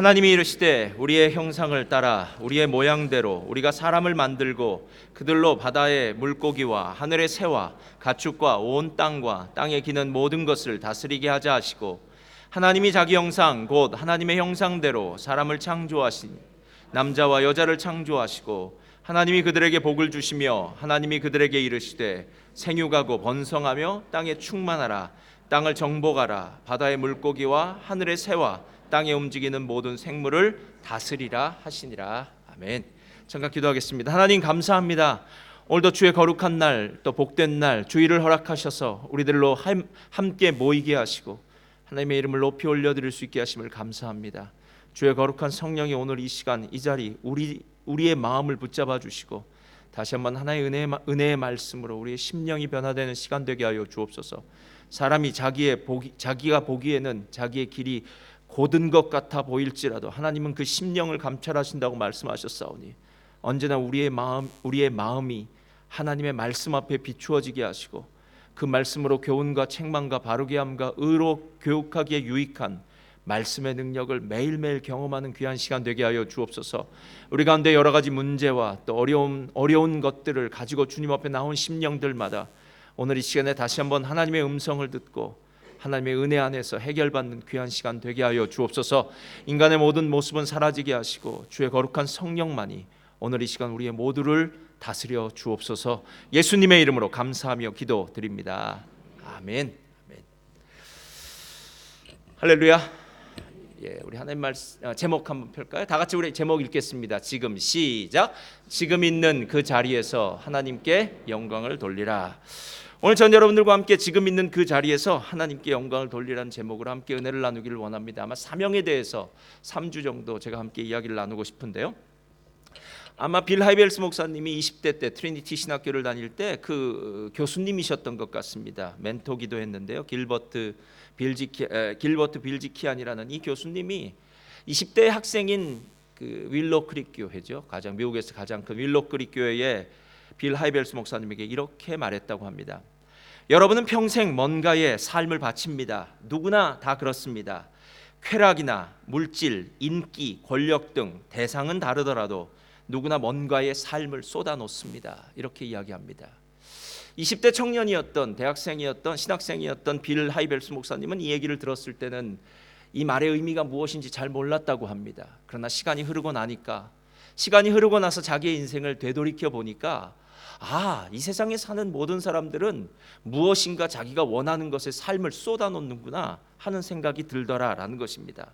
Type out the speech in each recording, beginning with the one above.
하나님이 이르시되 우리의 형상을 따라 우리의 모양대로 우리가 사람을 만들고 그들로 바다의 물고기와 하늘의 새와 가축과 온 땅과 땅에 기는 모든 것을 다스리게 하자 하시고, 하나님이 자기 형상 곧 하나님의 형상대로 사람을 창조하시니 남자와 여자를 창조하시고, 하나님이 그들에게 복을 주시며 하나님이 그들에게 이르시되 생육하고 번성하며 땅에 충만하라. 땅을 정복하라. 바다의 물고기와 하늘의 새와 땅에 움직이는 모든 생물을 다스리라 하시니라. 아멘. 잠깐 기도하겠습니다. 하나님 감사합니다. 오늘도 주의 거룩한 날, 또 복된 날, 주의를 허락하셔서 우리들로 함께 모이게 하시고 하나님의 이름을 높이 올려드릴 수 있게 하심을 감사합니다. 주의 거룩한 성령이 오늘 이 시간 이 자리 우리의 마음을 붙잡아 주시고 다시 한번 하나의 은혜의 말씀으로 우리의 심령이 변화되는 시간 되게 하여 주옵소서. 사람이 자기가 보기에는 자기의 길이 곧은 것 같아 보일지라도 하나님은 그 심령을 감찰하신다고 말씀하셨사오니 언제나 우리의 마음이 하나님의 말씀 앞에 비추어지게 하시고 그 말씀으로 교훈과 책망과 바르게 함과 의로 교육하기에 유익한 말씀의 능력을 매일매일 경험하는 귀한 시간 되게 하여 주옵소서. 우리 가운데 여러 가지 문제와 또 어려운 것들을 가지고 주님 앞에 나온 심령들마다 오늘 이 시간에 다시 한번 하나님의 음성을 듣고 하나님의 은혜 안에서 해결받는 귀한 시간 되게 하여 주옵소서. 인간의 모든 모습은 사라지게 하시고 주의 거룩한 성령만이 오늘 이 시간 우리의 모두를 다스려 주옵소서. 예수님의 이름으로 감사하며 기도드립니다. 아멘. 아멘. 할렐루야. 우리 하나님 말씀 제목 한번 펼까요? 다 같이 우리 제목 읽겠습니다. 지금 시작. 지금 있는 그 자리에서 하나님께 영광을 돌리라. 오늘 전 여러분들과 함께 지금 있는 그 자리에서 하나님께 영광을 돌리라는 제목으로 함께 은혜를 나누기를 원합니다. 아마 사명에 대해서 3주 정도 제가 함께 이야기를 나누고 싶은데요. 아마 빌 하이벨스 목사님이 20대 때 트리니티 신학교를 다닐 때 그 교수님이셨던 것 같습니다. 멘토 기도했는데요. 길버트 빌지키안이라는 이 교수님이 20대 학생인 그 윌로 크릭 교회죠. 미국에서 가장 큰 윌로 크릭 교회에 빌 하이벨스 목사님에게 이렇게 말했다고 합니다. 여러분은 평생 뭔가에 삶을 바칩니다. 누구나 다 그렇습니다. 쾌락이나 물질, 인기, 권력 등 대상은 다르더라도 누구나 뭔가에 삶을 쏟아놓습니다. 이렇게 이야기합니다. 20대 청년이었던 대학생이었던 신학생이었던 빌 하이벨스 목사님은 이 얘기를 들었을 때는 이 말의 의미가 무엇인지 잘 몰랐다고 합니다. 그러나 시간이 흐르고 나서 자기의 인생을 되돌이켜 보니까 이 세상에 사는 모든 사람들은 무엇인가 자기가 원하는 것에 삶을 쏟아놓는구나 하는 생각이 들더라라는 것입니다.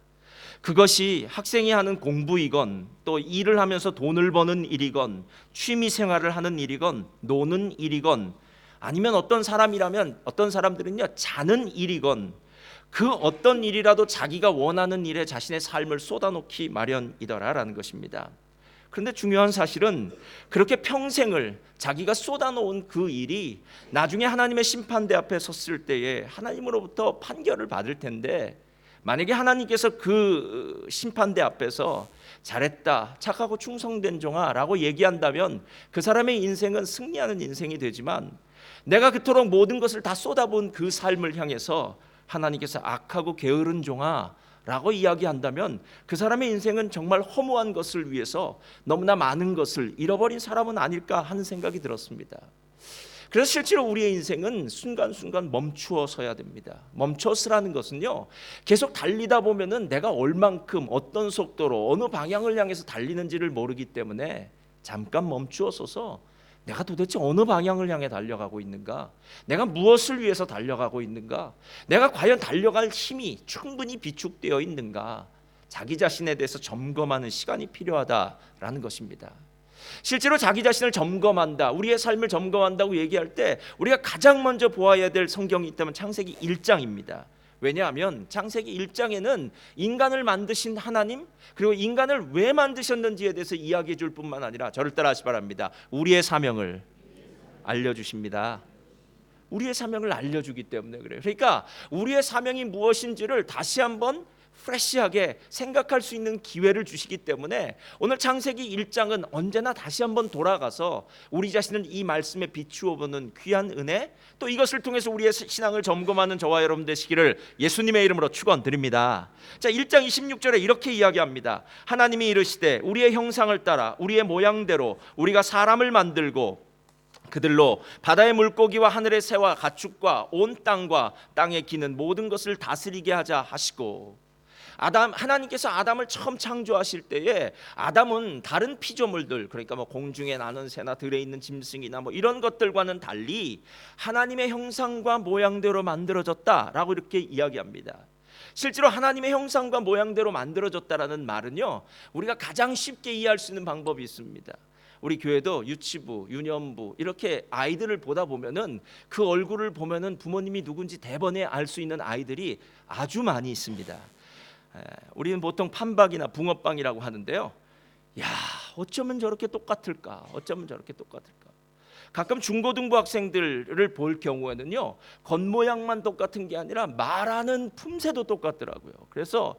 그것이 학생이 하는 공부이건 또 일을 하면서 돈을 버는 일이건 취미 생활을 하는 일이건 노는 일이건 아니면 어떤 사람들은요 자는 일이건 그 어떤 일이라도 자기가 원하는 일에 자신의 삶을 쏟아놓기 마련이더라라는 것입니다. 그런데 중요한 사실은 그렇게 평생을 자기가 쏟아놓은 그 일이 나중에 하나님의 심판대 앞에 섰을 때에 하나님으로부터 판결을 받을 텐데, 만약에 하나님께서 그 심판대 앞에서 잘했다, 착하고 충성된 종아 라고 얘기한다면 그 사람의 인생은 승리하는 인생이 되지만, 내가 그토록 모든 것을 다 쏟아본 그 삶을 향해서 하나님께서 악하고 게으른 종아 라고 이야기한다면 그 사람의 인생은 정말 허무한 것을 위해서 너무나 많은 것을 잃어버린 사람은 아닐까 하는 생각이 들었습니다. 그래서 실제로 우리의 인생은 순간순간 멈추어 서야 됩니다. 멈춰 서라는 것은요, 계속 달리다 보면은 내가 얼만큼 어떤 속도로 어느 방향을 향해서 달리는지를 모르기 때문에 잠깐 멈추어 서서 내가 도대체 어느 방향을 향해 달려가고 있는가? 내가 무엇을 위해서 달려가고 있는가? 내가 과연 달려갈 힘이 충분히 비축되어 있는가? 자기 자신에 대해서 점검하는 시간이 필요하다라는 것입니다. 실제로 자기 자신을 점검한다, 우리의 삶을 점검한다고 얘기할 때 우리가 가장 먼저 보아야 될 성경이 있다면 창세기 1장입니다. 왜냐하면 창세기 1장에는 인간을 만드신 하나님, 그리고 인간을 왜 만드셨는지에 대해서 이야기해 줄 뿐만 아니라, 저를 따라하시 바랍니다, 우리의 사명을 알려주십니다. 우리의 사명을 알려주기 때문에 그래요. 그러니까 우리의 사명이 무엇인지를 다시 한번 프레시하게 생각할 수 있는 기회를 주시기 때문에 오늘 창세기 1장은 언제나 다시 한번 돌아가서 우리 자신을 이 말씀에 비추어 보는 귀한 은혜, 또 이것을 통해서 우리의 신앙을 점검하는 저와 여러분 되시기를 예수님의 이름으로 축원드립니다. 자, 1장 26절에 이렇게 이야기합니다. 하나님이 이르시되 우리의 형상을 따라 우리의 모양대로 우리가 사람을 만들고 그들로 바다의 물고기와 하늘의 새와 가축과 온 땅과 땅에 기는 모든 것을 다스리게 하자 하시고, 하나님께서 아담을 처음 창조하실 때에 아담은 다른 피조물들, 그러니까 뭐 공중에 나는 새나 들에 있는 짐승이나 뭐 이런 것들과는 달리 하나님의 형상과 모양대로 만들어졌다라고 이렇게 이야기합니다. 실제로 하나님의 형상과 모양대로 만들어졌다라는 말은요, 우리가 가장 쉽게 이해할 수 있는 방법이 있습니다. 우리 교회도 유치부, 유년부 이렇게 아이들을 보다 보면은 그 얼굴을 보면은 부모님이 누군지 대번에 알 수 있는 아이들이 아주 많이 있습니다. 우리는 보통 판박이나 붕어빵이라고 하는데요. 야, 어쩌면 저렇게 똑같을까? 어쩌면 저렇게 똑같을까? 가끔 중고등부 학생들을 볼 경우에는요, 겉모양만 똑같은 게 아니라 말하는 품새도 똑같더라고요. 그래서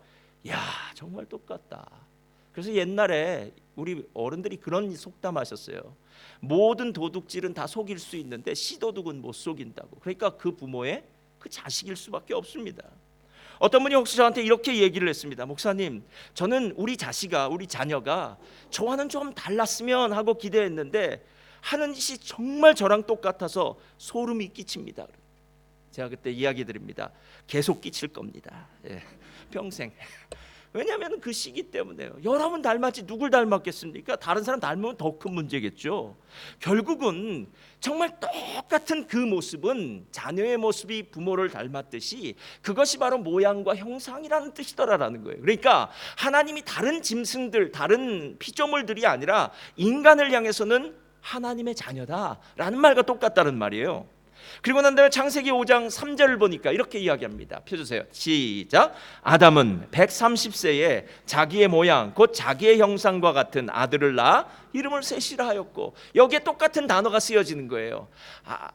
야, 정말 똑같다. 그래서 옛날에 우리 어른들이 그런 속담하셨어요. 모든 도둑질은 다 속일 수 있는데 씨도둑은 못 속인다고. 그러니까 그 부모의 그 자식일 수밖에 없습니다. 어떤 분이 혹시 저한테 이렇게 얘기를 했습니다. 목사님, 저는 우리 자녀가 저와는 좀 달랐으면 하고 기대했는데 하는 짓이 정말 저랑 똑같아서 소름이 끼칩니다. 제가 그때 이야기 드립니다. 계속 끼칠 겁니다. 평생. 왜냐하면 그 시기 때문에요. 여러분 닮았지 누굴 닮았겠습니까? 다른 사람 닮으면 더 큰 문제겠죠. 결국은 정말 똑같은 그 모습은 자녀의 모습이 부모를 닮았듯이 그것이 바로 모양과 형상이라는 뜻이더라라는 거예요. 그러니까 하나님이 다른 짐승들, 다른 피조물들이 아니라 인간을 향해서는 하나님의 자녀다라는 말과 똑같다는 말이에요. 그리고 난 다음에 창세기 5장 3절을 보니까 이렇게 이야기합니다. 펴주세요. 시작. 아담은 130세에 자기의 모양 곧 자기의 형상과 같은 아들을 낳아 이름을 셋이라 하였고, 여기에 똑같은 단어가 쓰여지는 거예요.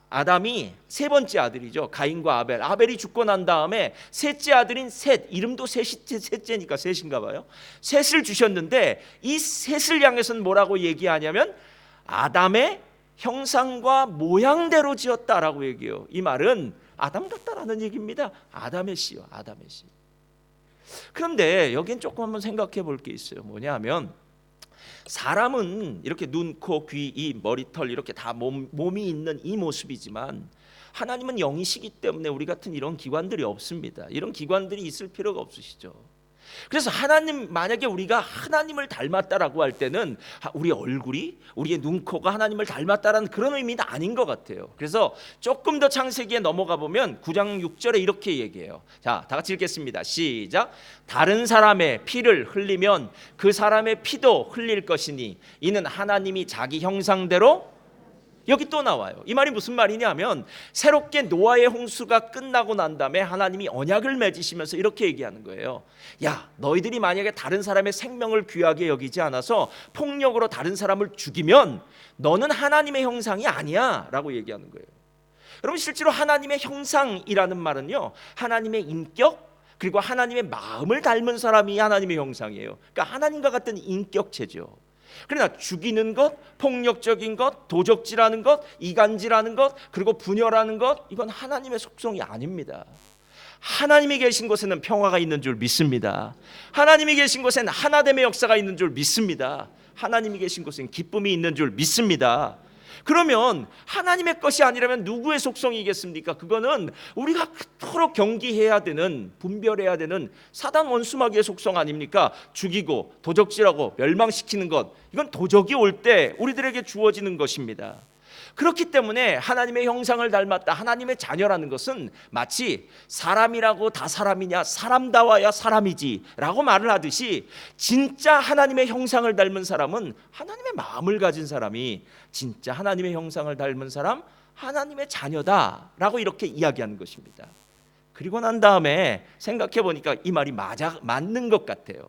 아담이 세 번째 아들이죠. 가인과 아벨. 아벨이 죽고 난 다음에 셋째 아들인 셋, 이름도 셋째니까 셋인가 봐요. 셋을 주셨는데 이 셋을 향해서는 뭐라고 얘기하냐면 아담의 형상과 모양대로 지었다라고 얘기해요. 이 말은 아담 같다라는 얘기입니다. 아담의 씨요, 아담의 씨. 그런데 여긴 조금 한번 생각해 볼 게 있어요. 뭐냐 하면 사람은 이렇게 눈, 코, 귀, 입, 머리털 이렇게 다 몸이 있는 이 모습이지만 하나님은 영이시기 때문에 우리 같은 이런 기관들이 없습니다. 이런 기관들이 있을 필요가 없으시죠. 그래서 하나님, 만약에 우리가 하나님을 닮았다라고 할 때는 우리 얼굴이, 우리의 눈, 코가 하나님을 닮았다라는 그런 의미는 아닌 것 같아요. 그래서 조금 더 창세기에 넘어가 보면 9장 6절에 이렇게 얘기해요. 자, 다 같이 읽겠습니다. 시작. 다른 사람의 피를 흘리면 그 사람의 피도 흘릴 것이니 이는 하나님이 자기 형상대로, 여기 또 나와요. 이 말이 무슨 말이냐면 새롭게 노아의 홍수가 끝나고 난 다음에 하나님이 언약을 맺으시면서 이렇게 얘기하는 거예요. 야, 너희들이 만약에 다른 사람의 생명을 귀하게 여기지 않아서 폭력으로 다른 사람을 죽이면 너는 하나님의 형상이 아니야 라고 얘기하는 거예요. 여러분, 실제로 하나님의 형상이라는 말은요, 하나님의 인격 그리고 하나님의 마음을 닮은 사람이 하나님의 형상이에요. 그러니까 하나님과 같은 인격체죠. 그러나 죽이는 것, 폭력적인 것, 도적질하는 것, 이간질하는 것, 그리고 분열하는 것, 이건 하나님의 속성이 아닙니다. 하나님이 계신 곳에는 평화가 있는 줄 믿습니다. 하나님이 계신 곳에는 하나됨의 역사가 있는 줄 믿습니다. 하나님이 계신 곳에는 기쁨이 있는 줄 믿습니다. 그러면 하나님의 것이 아니라면 누구의 속성이겠습니까? 그거는 우리가 그토록 경계해야 되는, 분별해야 되는 사단 원수마귀의 속성 아닙니까? 죽이고 도적질하고 멸망시키는 것, 이건 도적이 올 때 우리들에게 주어지는 것입니다. 그렇기 때문에 하나님의 형상을 닮았다, 하나님의 자녀라는 것은 마치 사람이라고 다 사람이냐, 사람다워야 사람이지 라고 말을 하듯이 진짜 하나님의 형상을 닮은 사람은 하나님의 마음을 가진 사람이, 진짜 하나님의 형상을 닮은 사람 하나님의 자녀다라고 이렇게 이야기하는 것입니다. 그리고 난 다음에 생각해 보니까 이 말이 맞는 것 같아요.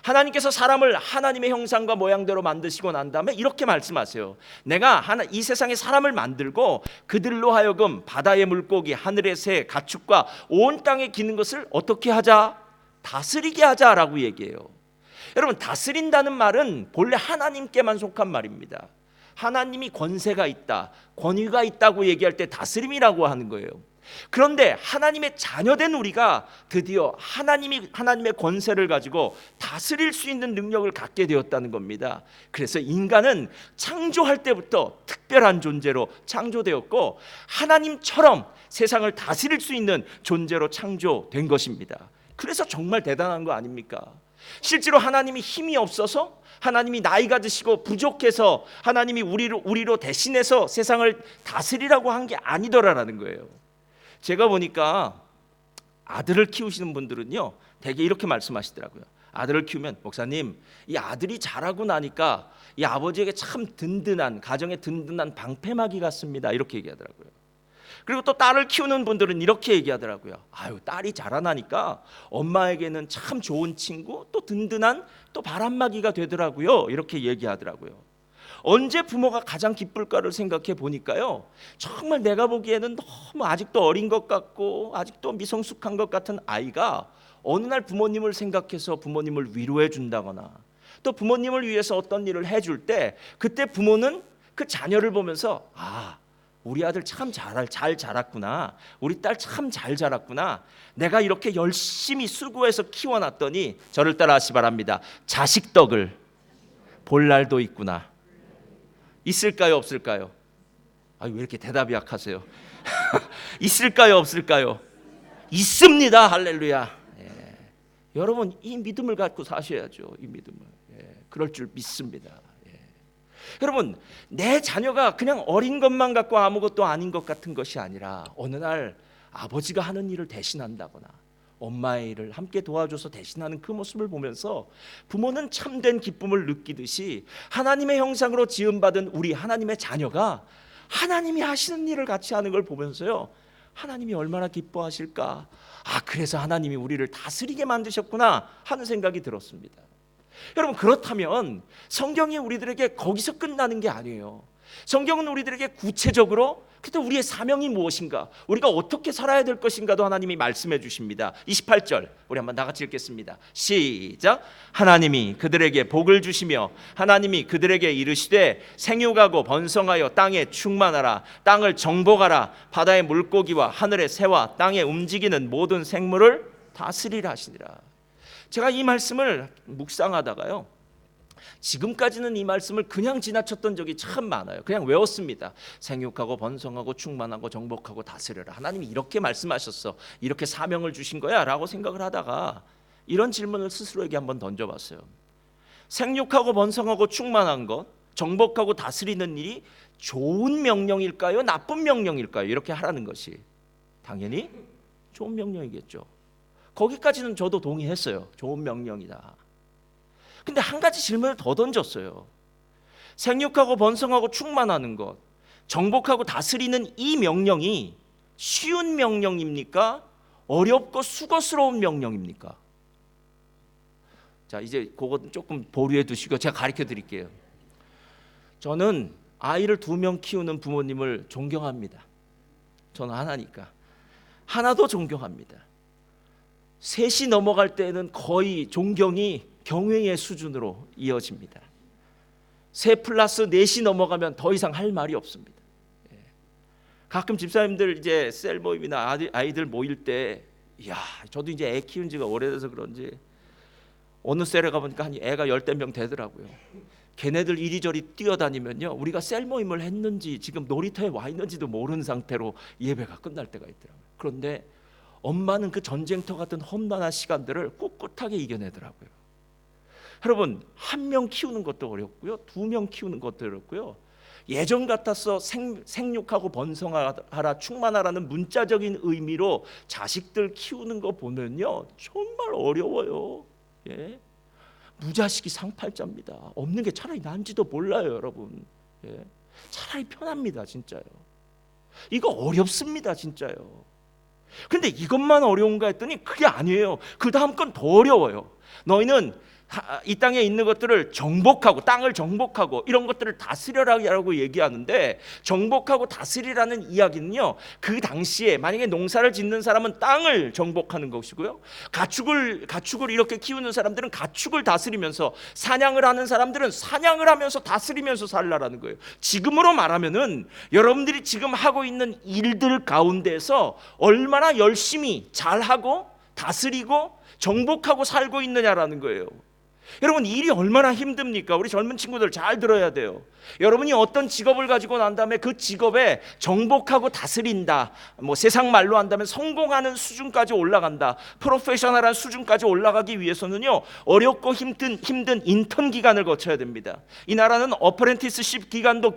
하나님께서 사람을 하나님의 형상과 모양대로 만드시고 난 다음에 이렇게 말씀하세요. 내가 이 세상에 사람을 만들고 그들로 하여금 바다의 물고기, 하늘의 새, 가축과 온 땅에 기는 것을 어떻게 하자? 다스리게 하자라고 얘기해요. 여러분, 다스린다는 말은 본래 하나님께만 속한 말입니다. 하나님이 권세가 있다, 권위가 있다고 얘기할 때 다스림이라고 하는 거예요. 그런데 하나님의 자녀된 우리가 드디어 하나님의 권세를 가지고 다스릴 수 있는 능력을 갖게 되었다는 겁니다. 그래서 인간은 창조할 때부터 특별한 존재로 창조되었고 하나님처럼 세상을 다스릴 수 있는 존재로 창조된 것입니다. 그래서 정말 대단한 거 아닙니까? 실제로 하나님이 힘이 없어서, 하나님이 나이가 드시고 부족해서 하나님이 우리로 대신해서 세상을 다스리라고 한 게 아니더라라는 거예요. 제가 보니까 아들을 키우시는 분들은요, 대개 이렇게 말씀하시더라고요. 아들을 키우면, 목사님, 이 아들이 자라고 나니까 이 아버지에게 참 든든한, 가정의 든든한 방패막이 같습니다, 이렇게 얘기하더라고요. 그리고 또 딸을 키우는 분들은 이렇게 얘기하더라고요. 아유, 딸이 자라나니까 엄마에게는 참 좋은 친구, 또 든든한 또 바람막이가 되더라고요, 이렇게 얘기하더라고요. 언제 부모가 가장 기쁠까를 생각해 보니까요, 정말 내가 보기에는 너무 아직도 어린 것 같고 아직도 미성숙한 것 같은 아이가 어느 날 부모님을 생각해서 부모님을 위로해 준다거나 또 부모님을 위해서 어떤 일을 해줄 때, 그때 부모는 그 자녀를 보면서, 아, 우리 아들 참 잘 자랐구나, 우리 딸 참 잘 자랐구나, 내가 이렇게 열심히 수고해서 키워놨더니, 저를 따라하시 바랍니다, 자식 덕을 볼 날도 있구나. 있을까요, 없을까요? 왜 이렇게 대답이 약하세요? 있을까요, 없을까요? 있습니다. 할렐루야. 여러분, 이 믿음을 갖고 사셔야죠. 이 믿음을. 그럴 줄 믿습니다. 여러분, 내 자녀가 그냥 어린 것만 갖고 아무것도 아닌 것 같은 것이 아니라, 어느 날 아버지가 하는 일을 대신한다거나 엄마의 일을 함께 도와줘서 대신하는 그 모습을 보면서 부모는 참된 기쁨을 느끼듯이, 하나님의 형상으로 지음받은 우리 하나님의 자녀가 하나님이 하시는 일을 같이 하는 걸 보면서요, 하나님이 얼마나 기뻐하실까, 그래서 하나님이 우리를 다스리게 만드셨구나 하는 생각이 들었습니다. 여러분, 그렇다면 성경이 우리들에게 거기서 끝나는 게 아니에요. 성경은 우리들에게 구체적으로 그때 우리의 사명이 무엇인가, 우리가 어떻게 살아야 될 것인가도 하나님이 말씀해 주십니다. 28절 우리 한번 다 같이 읽겠습니다. 시작. 하나님이 그들에게 복을 주시며 하나님이 그들에게 이르시되 생육하고 번성하여 땅에 충만하라, 땅을 정복하라, 바다의 물고기와 하늘의 새와 땅에 움직이는 모든 생물을 다스리라 하시니라. 제가 이 말씀을 묵상하다가요, 지금까지는 이 말씀을 그냥 지나쳤던 적이 참 많아요. 그냥 외웠습니다. 생육하고 번성하고 충만하고 정복하고 다스려라, 하나님이 이렇게 말씀하셨어, 이렇게 사명을 주신 거야 라고 생각을 하다가 이런 질문을 스스로에게 한번 던져봤어요. 생육하고 번성하고 충만한 것, 정복하고 다스리는 일이 좋은 명령일까요, 나쁜 명령일까요? 이렇게 하라는 것이 당연히 좋은 명령이겠죠. 거기까지는 저도 동의했어요. 좋은 명령이다. 근데 한 가지 질문을 더 던졌어요. 생육하고 번성하고 충만하는 것, 정복하고 다스리는 이 명령이 쉬운 명령입니까? 어렵고 수고스러운 명령입니까? 자, 이제 그것 조금 보류해 두시고 제가 가르쳐 드릴게요. 저는 아이를 2명 키우는 부모님을 존경합니다. 저는 하나니까. 하나도 존경합니다. 3이 넘어갈 때는 거의 존경이 경외의 수준으로 이어집니다. 3 플러스 4이 넘어가면 더 이상 할 말이 없습니다. 가끔 집사님들 이제 셀 모임이나 아이들 모일 때, 저도 이제 애 키운 지가 오래돼서 그런지 어느 셀에 가보니까 애가 10명 되더라고요. 걔네들 이리저리 뛰어다니면요, 우리가 셀 모임을 했는지 지금 놀이터에 와 있는지도 모르는 상태로 예배가 끝날 때가 있더라고요. 그런데 엄마는 그 전쟁터 같은 험난한 시간들을 꿋꿋하게 이겨내더라고요. 여러분, 1명 키우는 것도 어렵고요, 2명 키우는 것도 어렵고요. 예전 같아서 생육하고 번성하라, 충만하라는 문자적인 의미로 자식들 키우는 거 보면요, 정말 어려워요. 무자식이 상팔자입니다. 없는 게 차라리 난지도 몰라요, 여러분. 차라리 편합니다, 진짜요. 이거 어렵습니다, 진짜요. 근데 이것만 어려운가 했더니 그게 아니에요. 그 다음 건 더 어려워요. 너희는 이 땅에 있는 것들을 정복하고, 땅을 정복하고 이런 것들을 다스려라라고 얘기하는데, 정복하고 다스리라는 이야기는요, 그 당시에 만약에 농사를 짓는 사람은 땅을 정복하는 것이고요, 가축을 이렇게 키우는 사람들은 가축을 다스리면서, 사냥을 하는 사람들은 사냥을 하면서 다스리면서 살라라는 거예요. 지금으로 말하면은 여러분들이 지금 하고 있는 일들 가운데서 얼마나 열심히 잘하고 다스리고 정복하고 살고 있느냐라는 거예요. 여러분, 일이 얼마나 힘듭니까? 우리 젊은 친구들 잘 들어야 돼요. 여러분이 어떤 직업을 가지고 난 다음에 그 직업에 정복하고 다스린다, 세상 말로 한다면 성공하는 수준까지 올라간다, 프로페셔널한 수준까지 올라가기 위해서는요, 어렵고 힘든 인턴 기간을 거쳐야 됩니다. 이 나라는 어프렌티스십 기간도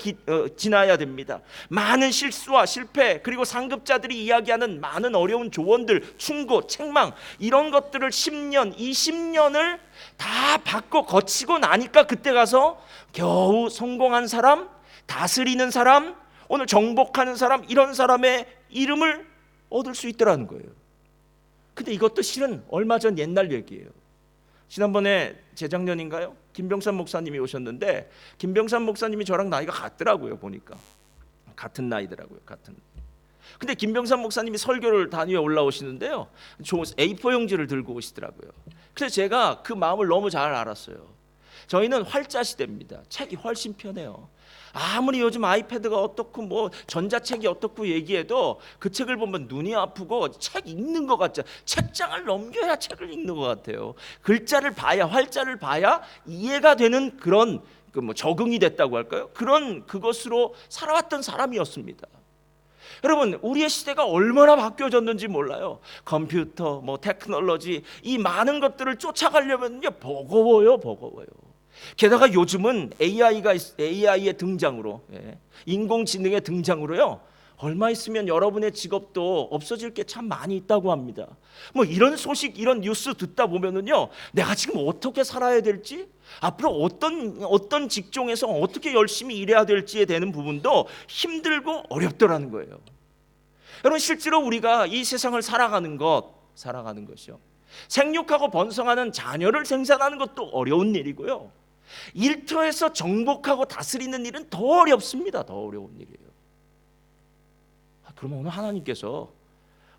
지나야 됩니다. 많은 실수와 실패, 그리고 상급자들이 이야기하는 많은 어려운 조언들, 충고, 책망, 이런 것들을 10년, 20년을 다 받고 거치고 나니까 그때 가서 겨우 성공한 사람, 다스리는 사람, 오늘 정복하는 사람, 이런 사람의 이름을 얻을 수 있더라는 거예요. 근데 이것도 실은 얼마 전 옛날 얘기예요. 지난번에 재작년인가요? 김병삼 목사님이 오셨는데, 김병삼 목사님이 저랑 나이가 같더라고요. 보니까 같은 나이더라고요. 근데 김병삼 목사님이 설교를 단위에 올라오시는데요, A4 용지를 들고 오시더라고요. 그래서 제가 그 마음을 너무 잘 알았어요. 저희는 활자 시대입니다. 책이 훨씬 편해요. 아무리 요즘 아이패드가 어떻고 전자책이 어떻고 얘기해도 그 책을 보면 눈이 아프고 책 읽는 것 같죠. 책장을 넘겨야 책을 읽는 것 같아요. 글자를 봐야, 활자를 봐야 이해가 되는 그런 적응이 됐다고 할까요? 그런 그것으로 살아왔던 사람이었습니다. 여러분, 우리의 시대가 얼마나 바뀌어졌는지 몰라요. 컴퓨터, 테크놀로지, 이 많은 것들을 쫓아가려면 버거워요. 게다가 요즘은 AI의 등장으로, 인공지능의 등장으로요, 얼마 있으면 여러분의 직업도 없어질 게 참 많이 있다고 합니다. 이런 소식, 이런 뉴스 듣다 보면은요, 내가 지금 어떻게 살아야 될지, 앞으로 어떤 직종에서 어떻게 열심히 일해야 될지에 대한 부분도 힘들고 어렵더라는 거예요. 여러분, 실제로 우리가 이 세상을 살아가는 것이요, 생육하고 번성하는 자녀를 생산하는 것도 어려운 일이고요, 일터에서 정복하고 다스리는 일은 더 어렵습니다. 더 어려운 일이에요. 그러면 오늘 하나님께서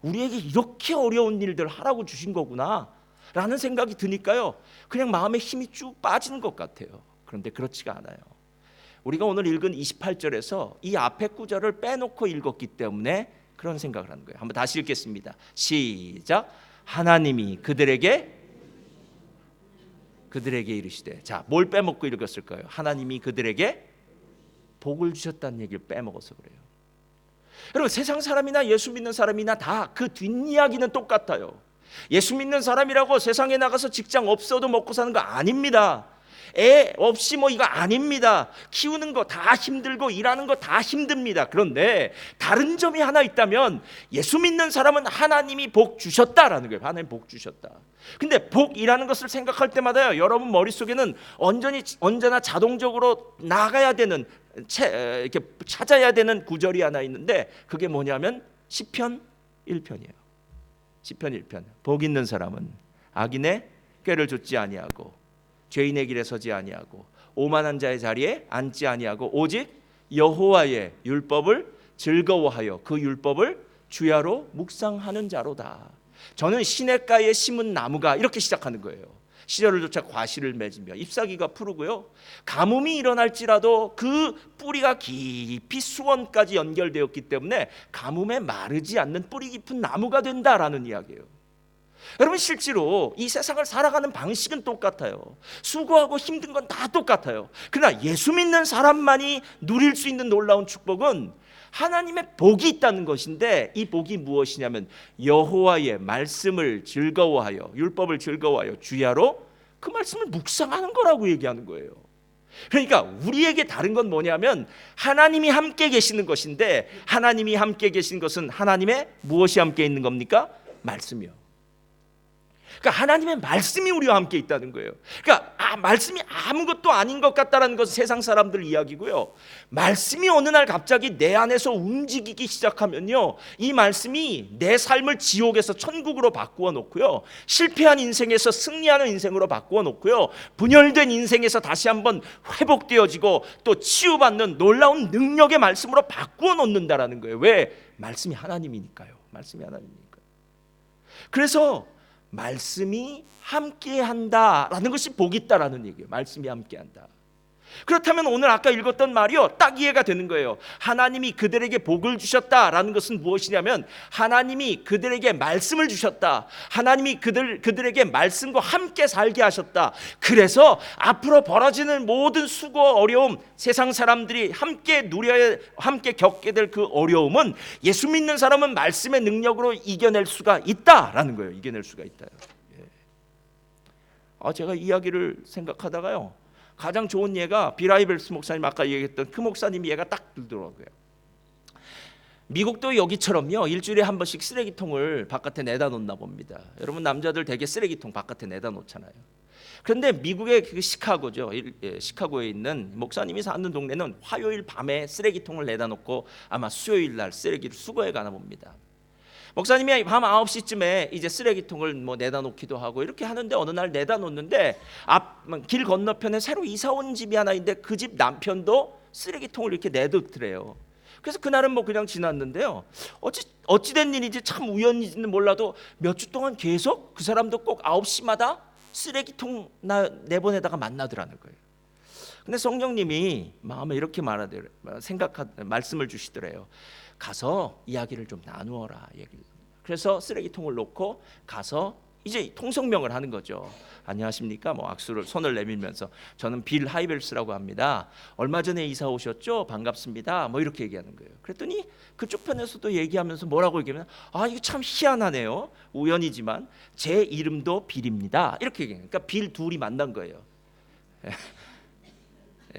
우리에게 이렇게 어려운 일들 하라고 주신 거구나 라는 생각이 드니까요, 그냥 마음에 힘이 쭉 빠지는 것 같아요. 그런데 그렇지가 않아요. 우리가 오늘 읽은 28절에서 이 앞에 구절을 빼놓고 읽었기 때문에 그런 생각을 하는 거예요. 한번 다시 읽겠습니다. 시작. 하나님이 그들에게 이르시되. 자, 뭘 빼먹고 읽었을까요? 하나님이 그들에게 복을 주셨다는 얘기를 빼먹어서 그래요. 여러분, 세상 사람이나 예수 믿는 사람이나 다 그 뒷이야기는 똑같아요. 예수 믿는 사람이라고 세상에 나가서 직장 없어도 먹고 사는 거 아닙니다. 애 없이 이거 아닙니다. 키우는 거 다 힘들고 일하는 거 다 힘듭니다. 그런데 다른 점이 하나 있다면, 예수 믿는 사람은 하나님이 복 주셨다라는 거예요. 하나님 복 주셨다. 근데 복이라는 것을 생각할 때마다요, 여러분 머릿속에는 언제나 자동적으로 나가야 되는, 이렇게 찾아야 되는 구절이 하나 있는데, 그게 뭐냐면 시편 1편이에요. 시편 1편. 복 있는 사람은 악인의 꾀를 좇지 아니하고 죄인의 길에 서지 아니하고 오만한 자의 자리에 앉지 아니하고 오직 여호와의 율법을 즐거워하여 그 율법을 주야로 묵상하는 자로다. 저는 시냇가에 심은 나무가, 이렇게 시작하는 거예요. 시절을 쫓아 과실을 맺으며 잎사귀가 푸르고요, 가뭄이 일어날지라도 그 뿌리가 깊이 수원까지 연결되었기 때문에 가뭄에 마르지 않는 뿌리 깊은 나무가 된다라는 이야기예요. 여러분, 실제로 이 세상을 살아가는 방식은 똑같아요. 수고하고 힘든 건 다 똑같아요. 그러나 예수 믿는 사람만이 누릴 수 있는 놀라운 축복은 하나님의 복이 있다는 것인데, 이 복이 무엇이냐면 여호와의 말씀을 즐거워하여, 율법을 즐거워하여 주야로 그 말씀을 묵상하는 거라고 얘기하는 거예요. 그러니까 우리에게 다른 건 뭐냐면 하나님이 함께 계시는 것인데, 하나님이 함께 계신 것은 하나님의 무엇이 함께 있는 겁니까? 말씀이요. 그러니까 하나님의 말씀이 우리와 함께 있다는 거예요. 그러니까 말씀이 아무것도 아닌 것 같다라는 것은 세상 사람들 이야기고요. 말씀이 어느 날 갑자기 내 안에서 움직이기 시작하면요, 이 말씀이 내 삶을 지옥에서 천국으로 바꾸어 놓고요, 실패한 인생에서 승리하는 인생으로 바꾸어 놓고요, 분열된 인생에서 다시 한번 회복되어지고 또 치유받는 놀라운 능력의 말씀으로 바꾸어 놓는다라는 거예요. 왜? 말씀이 하나님이니까요. 말씀이 하나님이니까요. 그래서 말씀이 함께한다라는 것이 복이 있다라는 얘기예요. 말씀이 함께한다. 그렇다면 오늘 아까 읽었던 말이요, 딱 이해가 되는 거예요. 하나님이 그들에게 복을 주셨다라는 것은 무엇이냐면, 하나님이 그들에게 말씀을 주셨다. 하나님이 그들에게 말씀과 함께 살게 하셨다. 그래서 앞으로 벌어지는 모든 수고, 어려움, 세상 사람들이 함께 누려야, 함께 겪게 될 그 어려움은 예수 믿는 사람은 말씀의 능력으로 이겨낼 수가 있다라는 거예요. 이겨낼 수가 있다. 제가 이야기를 생각하다가요, 가장 좋은 예가 빌 하이벨스 목사님, 아까 얘기했던 그 목사님이 얘가 딱 들더라고요. 미국도 여기처럼요, 일주일에 한 번씩 쓰레기통을 바깥에 내다 놓나 봅니다. 여러분, 남자들 대개 쓰레기통 바깥에 내다 놓잖아요. 그런데 미국의 그 시카고죠, 시카고에 있는 목사님이 사는 동네는 화요일 밤에 쓰레기통을 내다 놓고 아마 수요일 날 쓰레기를 수거해 가나 봅니다. 목사님이 밤 9시쯤에 이제 쓰레기통을 내다 놓기도 하고 이렇게 하는데, 어느 날 내다 놓는데 길 건너편에 새로 이사 온 집이 하나 있는데 그 집 남편도 쓰레기통을 이렇게 내놓더래요. 그래서 그날은 그냥 지났는데요, 어찌된 일인지 참 우연인지는 몰라도 몇 주 동안 계속 그 사람도 꼭 9시마다 쓰레기통 내보내다가 만나더라는 거예요. 근데 성령님이 마음에 이렇게 말씀을 주시더래요. 가서 이야기를 좀 나누어라 얘기를. 그래서 쓰레기통을 놓고 가서 이제 통성명을 하는 거죠. 안녕하십니까? 손을 내밀면서, 저는 빌 하이벨스라고 합니다. 얼마 전에 이사 오셨죠? 반갑습니다. 이렇게 얘기하는 거예요. 그랬더니 그쪽 편에서도 얘기하면서 뭐라고 얘기하면, 이거 참 희한하네요. 우연이지만 제 이름도 빌입니다. 이렇게 얘기해요. 그러니까 빌 둘이 만난 거예요.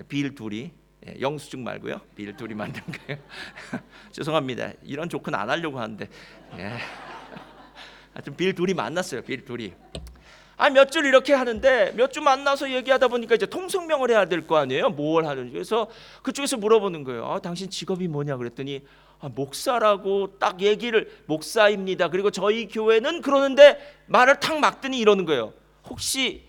빌 둘이, 영수증 말고요, 빌 둘이 만든 거예요. 죄송합니다. 이런 조크는 안 하려고 하는데, 하여튼 빌 둘이 만났어요. 빌 둘이 몇 줄 이렇게 하는데, 몇 주 만나서 얘기하다 보니까 이제 통성명을 해야 될 거 아니에요. 뭘 하는지. 그래서 그쪽에서 물어보는 거예요. 당신 직업이 뭐냐 그랬더니, 목사라고 딱 얘기를, 목사입니다. 그리고 저희 교회는, 그러는데 말을 탁 막더니 이러는 거예요. 혹시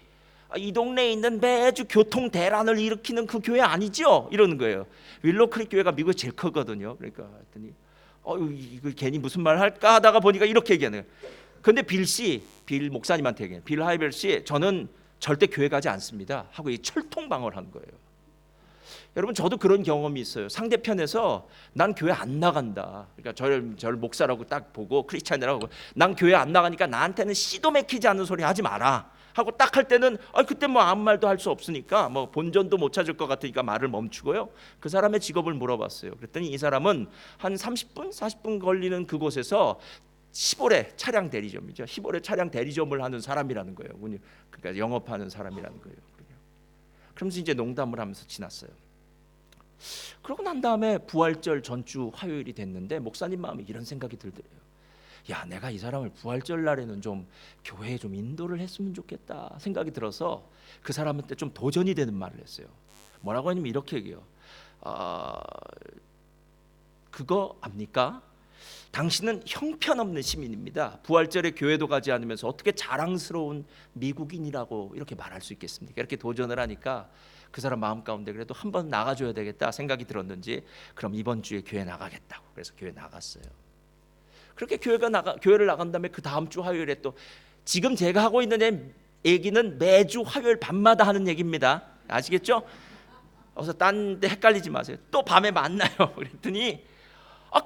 이 동네에 있는 매주 교통 대란을 일으키는 그 교회 아니죠? 이러는 거예요. 윌로우 크릭 교회가 미국에 제일 크거든요. 그러니까 했더니 이거 괜히 무슨 말 할까 하다가 보니까 이렇게 얘기하는 거예요. 근데 빌 목사님한테 얘기해요. 빌 하이벨 씨, 저는 절대 교회 가지 않습니다 하고 이 철통방어를 하는 거예요. 여러분, 저도 그런 경험이 있어요. 상대편에서 난 교회 안 나간다, 그러니까 저를 목사라고 딱 보고 크리스찬이라고, 난 교회 안 나가니까 나한테는 씨도 맥히지 않는 소리 하지 마라 하고 딱 할 때는 그때 아무 말도 할 수 없으니까 본전도 못 찾을 것 같으니까 말을 멈추고요, 그 사람의 직업을 물어봤어요. 그랬더니 이 사람은 한 30분 40분 걸리는 그곳에서 시보레 차량 대리점이죠, 시보레 차량 대리점을 하는 사람이라는 거예요. 그러니까 영업하는 사람이라는 거예요. 그러면서 이제 농담을 하면서 지났어요. 그러고 난 다음에 부활절 전주 화요일이 됐는데 목사님 마음에 이런 생각이 들더래요. 내가 이 사람을 부활절 날에는 좀 교회에 좀 인도를 했으면 좋겠다 생각이 들어서 그 사람한테 좀 도전이 되는 말을 했어요. 뭐라고 하냐면 이렇게 얘기해요. 그거 압니까? 당신은 형편없는 시민입니다. 부활절에 교회도 가지 않으면서 어떻게 자랑스러운 미국인이라고 이렇게 말할 수 있겠습니까? 이렇게 도전을 하니까 그 사람 마음 가운데 그래도 한번 나가줘야 되겠다 생각이 들었는지, 그럼 이번 주에 교회 나가겠다고, 그래서 교회 나갔어요. 그렇게 교회를 나간 다음에 그 다음 주 화요일에 또, 지금 제가 하고 있는 얘기는 매주 화요일 밤마다 하는 얘기입니다. 아시겠죠? 그래서 딴 데 헷갈리지 마세요. 또 밤에 만나요. 그랬더니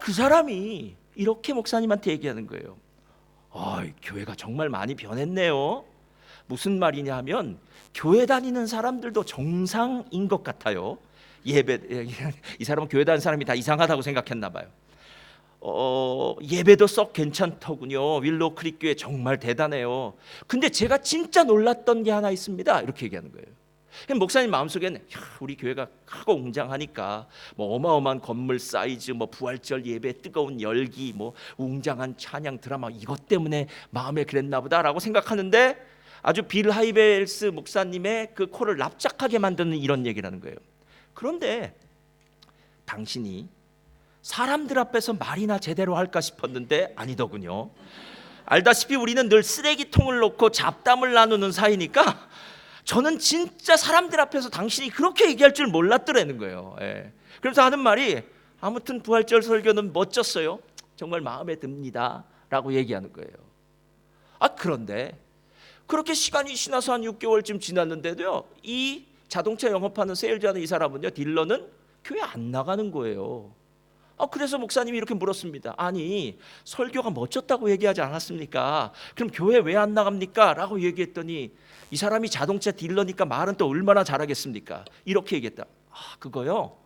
그 사람이 이렇게 목사님한테 얘기하는 거예요. 교회가 정말 많이 변했네요. 무슨 말이냐 하면, 교회 다니는 사람들도 정상인 것 같아요. 이 사람은 교회 다니는 사람이 다 이상하다고 생각했나 봐요. 예배도 썩 괜찮더군요. 윌로우 크릭 교회 정말 대단해요. 근데 제가 진짜 놀랐던 게 하나 있습니다. 이렇게 얘기하는 거예요. 목사님 마음속에는 우리 교회가 크고 웅장하니까 어마어마한 건물 사이즈, 부활절 예배 뜨거운 열기, 웅장한 찬양 드라마, 이것 때문에 마음에 그랬나 보다라고 생각하는데, 아주 빌 하이벨스 목사님의 그 코를 납작하게 만드는 이런 얘기라는 거예요. 그런데 당신이 사람들 앞에서 말이나 제대로 할까 싶었는데 아니더군요. 알다시피 우리는 늘 쓰레기통을 놓고 잡담을 나누는 사이니까 저는 진짜 사람들 앞에서 당신이 그렇게 얘기할 줄 몰랐더라는 거예요. 예. 그래서 하는 말이 아무튼 부활절 설교는 멋졌어요. 정말 마음에 듭니다 라고 얘기하는 거예요. 그런데 그렇게 시간이 지나서 한 6개월쯤 지났는데도요, 이 자동차 영업하는 세일즈하는 이 사람은요, 딜러는 교회 안 나가는 거예요. 그래서 목사님이 이렇게 물었습니다. 아니, 설교가 멋졌다고 얘기하지 않았습니까? 그럼 교회 왜 안 나갑니까? 라고 얘기했더니 이 사람이 자동차 딜러니까 말은 또 얼마나 잘하겠습니까? 이렇게 얘기했다. 그거요,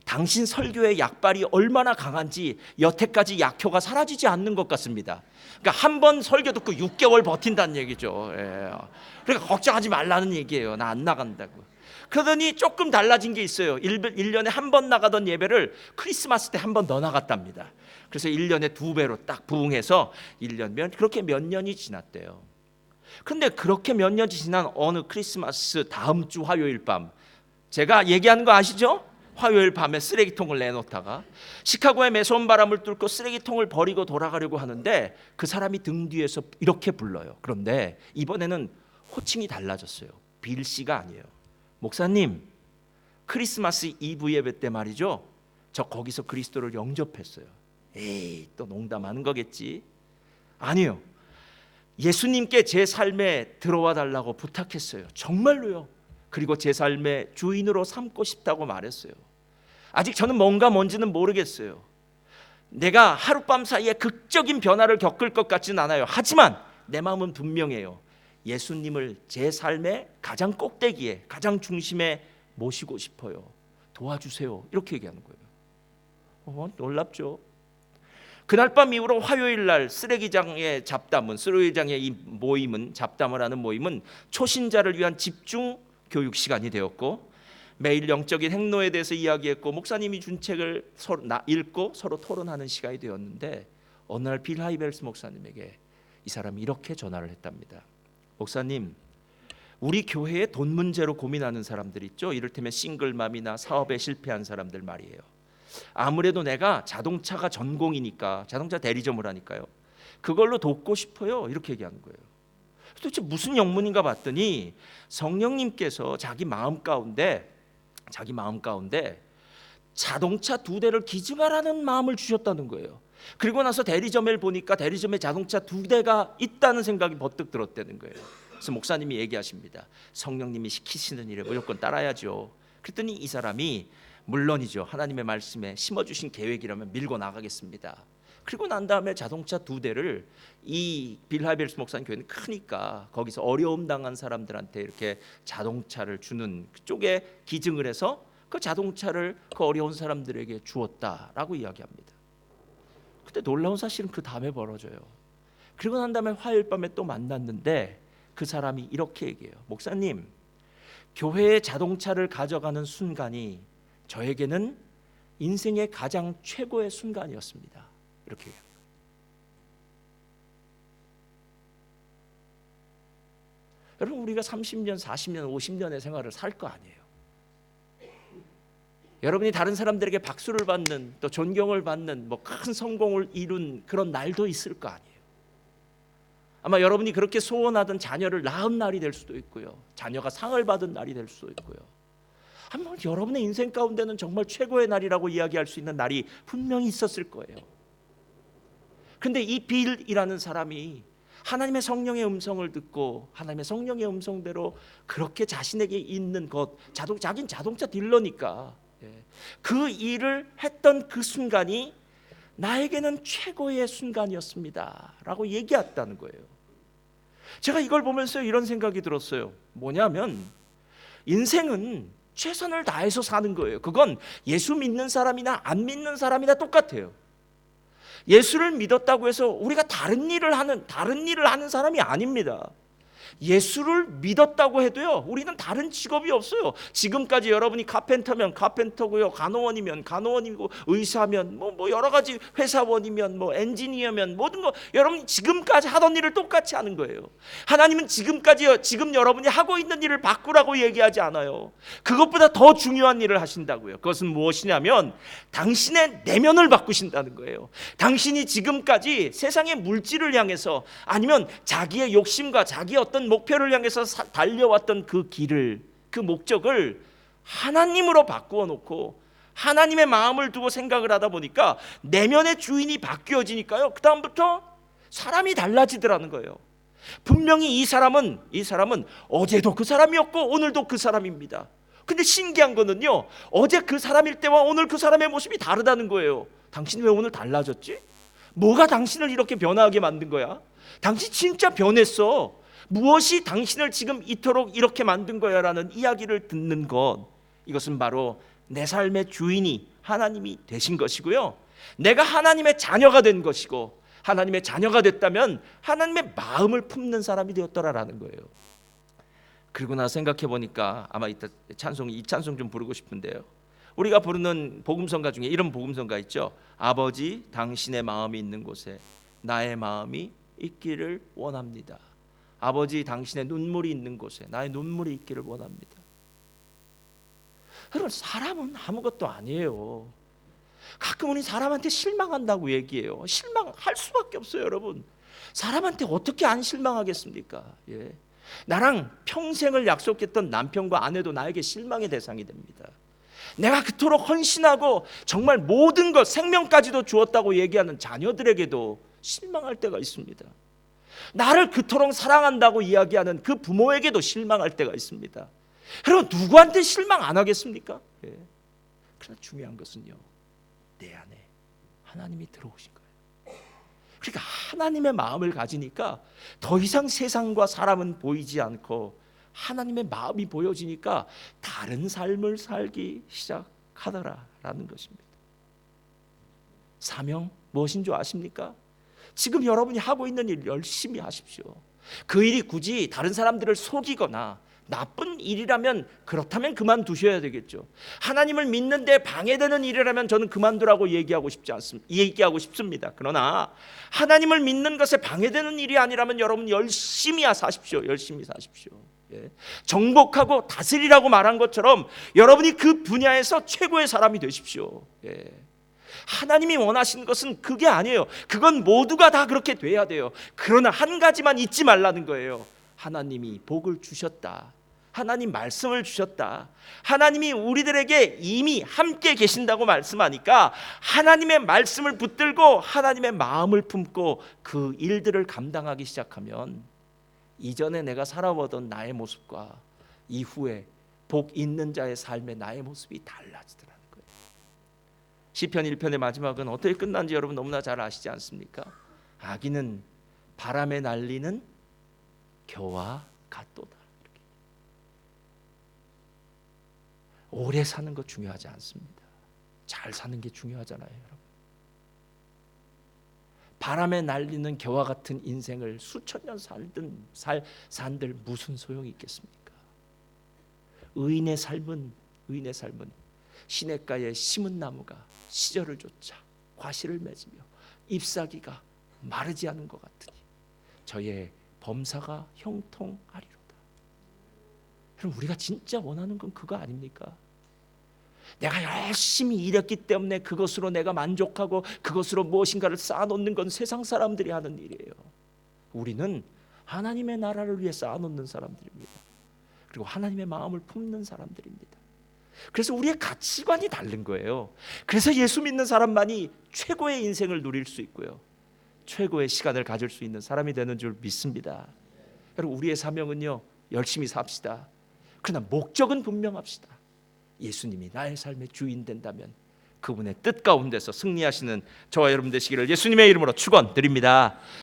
당신 설교의 약발이 얼마나 강한지 여태까지 약효가 사라지지 않는 것 같습니다. 그러니까 한 번 설교 듣고 6개월 버틴다는 얘기죠. 예. 그러니까 걱정하지 말라는 얘기예요. 나 안 나간다고. 그러더니 조금 달라진 게 있어요. 1년에 한 번 나가던 예배를 크리스마스 때 한 번 더 나갔답니다. 그래서 1년에 2배로 딱 부응해서 1년면 그렇게 몇 년이 지났대요. 그런데 그렇게 몇 년이 지난 어느 크리스마스 다음 주 화요일 밤, 제가 얘기하는 거 아시죠? 화요일 밤에 쓰레기통을 내놓다가 시카고의 매서운 바람을 뚫고 쓰레기통을 버리고 돌아가려고 하는데 그 사람이 등 뒤에서 이렇게 불러요. 그런데 이번에는 호칭이 달라졌어요. 빌 씨가 아니에요. 목사님, 크리스마스 이브 예배 때 말이죠, 저 거기서 그리스도를 영접했어요. 에이, 또 농담하는 거겠지. 아니요, 예수님께 제 삶에 들어와 달라고 부탁했어요. 정말로요. 그리고 제 삶의 주인으로 삼고 싶다고 말했어요. 아직 저는 뭔지는 모르겠어요. 내가 하룻밤 사이에 극적인 변화를 겪을 것 같지는 않아요. 하지만 내 마음은 분명해요. 예수님을 제 삶의 가장 꼭대기에, 가장 중심에 모시고 싶어요. 도와주세요. 이렇게 얘기하는 거예요. 놀랍죠? 그날 밤 이후로 화요일 날 쓰레기장의 이 모임은, 잡담을 하는 모임은 초신자를 위한 집중 교육 시간이 되었고, 매일 영적인 행로에 대해서 이야기했고, 목사님이 준 책을 서로 읽고 서로 토론하는 시간이 되었는데, 어느 날 빌 하이벨스 목사님에게 이 사람이 이렇게 전화를 했답니다. 목사님, 우리 교회에 돈 문제로 고민하는 사람들 있죠? 이를테면 싱글맘이나 사업에 실패한 사람들 말이에요. 아무래도 내가 자동차가 전공이니까 자동차 대리점을 하니까요, 그걸로 돕고 싶어요. 이렇게 얘기하는 거예요. 도대체 무슨 영문인가 봤더니 성령님께서 자기 마음 가운데 자동차 2대를 기증하라는 마음을 주셨다는 거예요. 그리고 나서 대리점을 보니까 대리점에 자동차 2대가 있다는 생각이 버뜩 들었다는 거예요. 그래서 목사님이 얘기하십니다. 성령님이 시키시는 일에 무조건 따라야죠. 그랬더니 이 사람이 물론이죠, 하나님의 말씀에 심어주신 계획이라면 밀고 나가겠습니다. 그리고 난 다음에 자동차 2대를, 이 빌 하이벨스 목사님 교회는 크니까 거기서 어려움 당한 사람들한테 이렇게 자동차를 주는 그쪽에 기증을 해서 그 자동차를 그 어려운 사람들에게 주었다라고 이야기합니다. 근데 놀라운 사실은 그 다음에 벌어져요. 그리고 난 다음에 화요일 밤에 또 만났는데 그 사람이 이렇게 얘기해요. 목사님, 교회의 자동차를 가져가는 순간이 저에게는 인생의 가장 최고의 순간이었습니다. 이렇게 얘기해요. 여러분, 우리가 30년, 40년, 50년의 생활을 살 거 아니에요. 여러분이 다른 사람들에게 박수를 받는, 또 존경을 받는, 큰 성공을 이룬 그런 날도 있을 거 아니에요. 아마 여러분이 그렇게 소원하던 자녀를 낳은 날이 될 수도 있고요, 자녀가 상을 받은 날이 될 수도 있고요. 한번 여러분의 인생 가운데는 정말 최고의 날이라고 이야기할 수 있는 날이 분명히 있었을 거예요. 그런데 이 빌이라는 사람이 하나님의 성령의 음성을 듣고 하나님의 성령의 음성대로 그렇게 자신에게 있는 것, 자긴 자동차 딜러니까 그 일을 했던 그 순간이 나에게는 최고의 순간이었습니다 라고 얘기했다는 거예요. 제가 이걸 보면서 이런 생각이 들었어요. 뭐냐면 인생은 최선을 다해서 사는 거예요. 그건 예수 믿는 사람이나 안 믿는 사람이나 똑같아요. 예수를 믿었다고 해서 우리가 다른 일을 하는 사람이 아닙니다. 예수를 믿었다고 해도요, 우리는 다른 직업이 없어요. 지금까지 여러분이 카펜터면 카펜터고요, 간호원이면 간호원이고, 의사면 뭐 여러 가지 회사원이면 뭐 엔지니어면 모든 거 여러분이 지금까지 하던 일을 똑같이 하는 거예요. 하나님은 지금까지 지금 여러분이 하고 있는 일을 바꾸라고 얘기하지 않아요. 그것보다 더 중요한 일을 하신다고요. 그것은 무엇이냐면 당신의 내면을 바꾸신다는 거예요. 당신이 지금까지 세상의 물질을 향해서 아니면 자기의 욕심과 자기의 어떤 목표를 향해서 달려왔던 그 길을, 그 목적을 하나님으로 바꾸어 놓고 하나님의 마음을 두고 생각을 하다 보니까 내면의 주인이 바뀌어지니까요, 그 다음부터 사람이 달라지더라는 거예요. 분명히 이 사람은 어제도 그 사람이었고 오늘도 그 사람입니다. 근데 신기한 거는요, 어제 그 사람일 때와 오늘 그 사람의 모습이 다르다는 거예요. 당신 왜 오늘 달라졌지? 뭐가 당신을 이렇게 변화하게 만든 거야? 당신 진짜 변했어. 무엇이 당신을 지금 이토록 이렇게 만든 거야? 라는 이야기를 듣는 것, 이것은 바로 내 삶의 주인이 하나님이 되신 것이고요, 내가 하나님의 자녀가 된 것이고, 하나님의 자녀가 됐다면 하나님의 마음을 품는 사람이 되었더라라는 거예요. 그리고 나 생각해 보니까 아마 이따 이 찬송 좀 부르고 싶은데요, 우리가 부르는 복음성가 중에 이런 복음성가 있죠. 아버지 당신의 마음이 있는 곳에 나의 마음이 있기를 원합니다. 아버지 당신의 눈물이 있는 곳에 나의 눈물이 있기를 원합니다. 여러분, 사람은 아무것도 아니에요. 가끔 우리 사람한테 실망한다고 얘기해요. 실망할 수밖에 없어요. 여러분, 사람한테 어떻게 안 실망하겠습니까? 예. 나랑 평생을 약속했던 남편과 아내도 나에게 실망의 대상이 됩니다. 내가 그토록 헌신하고 정말 모든 것, 생명까지도 주었다고 얘기하는 자녀들에게도 실망할 때가 있습니다. 나를 그토록 사랑한다고 이야기하는 그 부모에게도 실망할 때가 있습니다. 여러분, 누구한테 실망 안 하겠습니까? 예. 그러나 중요한 것은요, 내 안에 하나님이 들어오신 거예요. 그러니까 하나님의 마음을 가지니까 더 이상 세상과 사람은 보이지 않고 하나님의 마음이 보여지니까 다른 삶을 살기 시작하더라라는 것입니다. 사명 무엇인 줄 아십니까? 지금 여러분이 하고 있는 일 열심히 하십시오. 그 일이 굳이 다른 사람들을 속이거나 나쁜 일이라면 그렇다면 그만두셔야 되겠죠. 하나님을 믿는데 방해되는 일이라면 저는 그만두라고 얘기하고 싶습니다. 그러나 하나님을 믿는 것에 방해되는 일이 아니라면 여러분 열심히 사십시오. 열심히 사십시오. 예. 정복하고 다스리라고 말한 것처럼 여러분이 그 분야에서 최고의 사람이 되십시오. 예. 하나님이 원하시는 것은 그게 아니에요. 그건 모두가 다 그렇게 돼야 돼요. 그러나 한 가지만 잊지 말라는 거예요. 하나님이 복을 주셨다. 하나님 말씀을 주셨다. 하나님이 우리들에게 이미 함께 계신다고 말씀하니까 하나님의 말씀을 붙들고 하나님의 마음을 품고 그 일들을 감당하기 시작하면 이전에 내가 살아보던 나의 모습과 이후에 복 있는 자의 삶의 나의 모습이 달라지더라는 거예요. 시편 1편의 마지막은 어떻게 끝난지 여러분 너무나 잘 아시지 않습니까? 악인은 바람에 날리는 겨와 같도다. 오래 사는 것 중요하지 않습니다. 잘 사는 게 중요하잖아요, 여러분. 바람에 날리는 겨와 같은 인생을 수천 년 산들 무슨 소용이 있겠습니까? 의인의 삶은 시냇가에 심은 나무가 시절을 쫓아 과실을 맺으며 잎사귀가 마르지 않은 것 같으니 저의 범사가 형통하리로다. 그럼 우리가 진짜 원하는 건 그거 아닙니까? 내가 열심히 일했기 때문에 그것으로 내가 만족하고 그것으로 무엇인가를 쌓아놓는 건 세상 사람들이 하는 일이에요. 우리는 하나님의 나라를 위해 쌓아놓는 사람들입니다. 그리고 하나님의 마음을 품는 사람들입니다. 그래서 우리의 가치관이 다른 거예요. 그래서 예수 믿는 사람만이 최고의 인생을 누릴 수 있고요, 최고의 시간을 가질 수 있는 사람이 되는 줄 믿습니다. 여러분, 우리의 사명은요, 열심히 삽시다. 그러나 목적은 분명합시다. 예수님이 나의 삶의 주인 된다면 그분의 뜻 가운데서 승리하시는 저와 여러분 되시기를 예수님의 이름으로 축원드립니다.